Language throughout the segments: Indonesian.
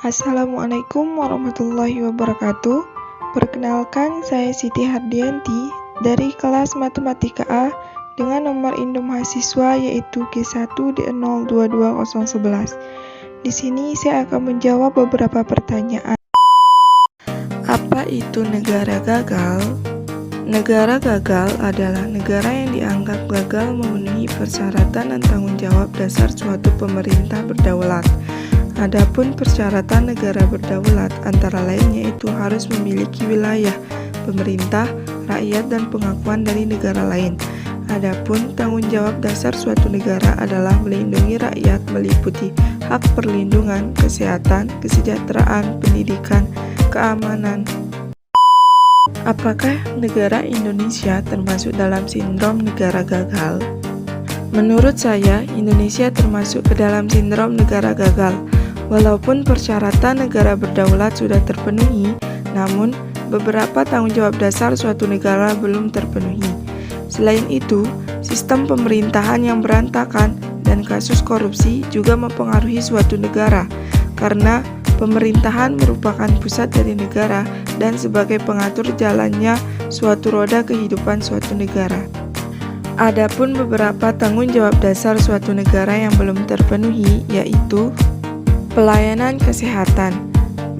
Assalamualaikum warahmatullahi wabarakatuh. Perkenalkan, saya Siti Hardianti dari kelas Matematika A dengan nomor induk mahasiswa yaitu G1D022011. Di sini saya akan menjawab beberapa pertanyaan. Apa itu negara gagal? Negara gagal adalah negara yang dianggap gagal memenuhi persyaratan dan tanggung jawab dasar suatu pemerintah berdaulat. Adapun persyaratan negara berdaulat antara lain yaitu harus memiliki wilayah, pemerintah, rakyat, dan pengakuan dari negara lain. Adapun tanggung jawab dasar suatu negara adalah melindungi rakyat meliputi hak perlindungan, kesehatan, kesejahteraan, pendidikan, keamanan. Apakah negara Indonesia termasuk dalam sindrom negara gagal? Menurut saya, Indonesia termasuk ke dalam sindrom negara gagal. Walaupun persyaratan negara berdaulat sudah terpenuhi, namun beberapa tanggung jawab dasar suatu negara belum terpenuhi. Selain itu, sistem pemerintahan yang berantakan dan kasus korupsi juga mempengaruhi suatu negara, karena pemerintahan merupakan pusat dari negara dan sebagai pengatur jalannya suatu roda kehidupan suatu negara. Adapun beberapa tanggung jawab dasar suatu negara yang belum terpenuhi, yaitu pelayanan kesehatan.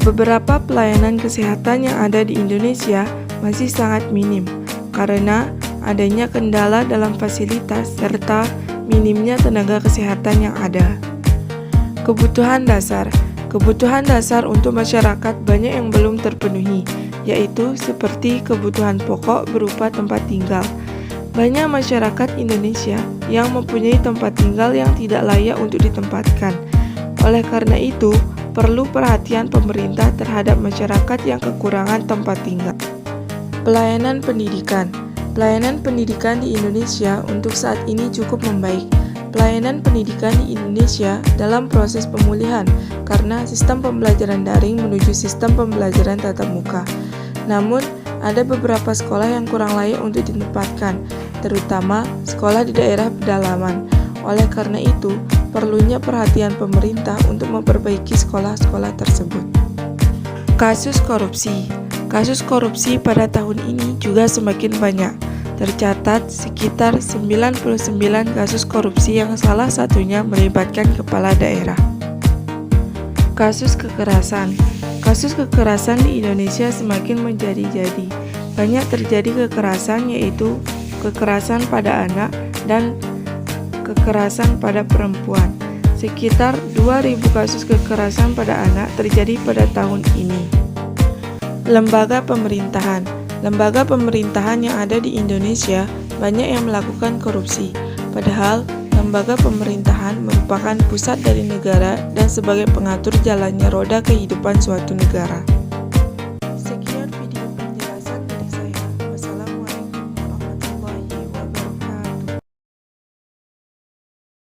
Beberapa pelayanan kesehatan yang ada di Indonesia masih sangat minim karena adanya kendala dalam fasilitas serta minimnya tenaga kesehatan yang ada. Kebutuhan dasar. Kebutuhan dasar untuk masyarakat banyak yang belum terpenuhi, yaitu seperti kebutuhan pokok berupa tempat tinggal. Banyak masyarakat Indonesia yang mempunyai tempat tinggal yang tidak layak untuk ditempatkan. Oleh karena itu, perlu perhatian pemerintah terhadap masyarakat yang kekurangan tempat tinggal. Pelayanan pendidikan. Pelayanan pendidikan di Indonesia untuk saat ini cukup membaik. Pelayanan pendidikan di Indonesia dalam proses pemulihan karena sistem pembelajaran daring menuju sistem pembelajaran tatap muka. Namun, ada beberapa sekolah yang kurang layak untuk ditempatkan, terutama sekolah di daerah pedalaman. Oleh karena itu, perlunya perhatian pemerintah untuk memperbaiki sekolah-sekolah tersebut. Kasus korupsi. Kasus korupsi pada tahun ini juga semakin banyak. Tercatat sekitar 99 kasus korupsi yang salah satunya melibatkan kepala daerah. Kasus kekerasan. Kasus kekerasan di Indonesia semakin menjadi-jadi. Banyak terjadi kekerasan, yaitu kekerasan pada anak dan kekerasan pada perempuan. Sekitar 2.000 kasus kekerasan pada anak terjadi pada tahun ini. Lembaga pemerintahan. Lembaga pemerintahan yang ada di Indonesia banyak yang melakukan korupsi. Padahal, lembaga pemerintahan merupakan pusat dari negara dan sebagai pengatur jalannya roda kehidupan suatu negara.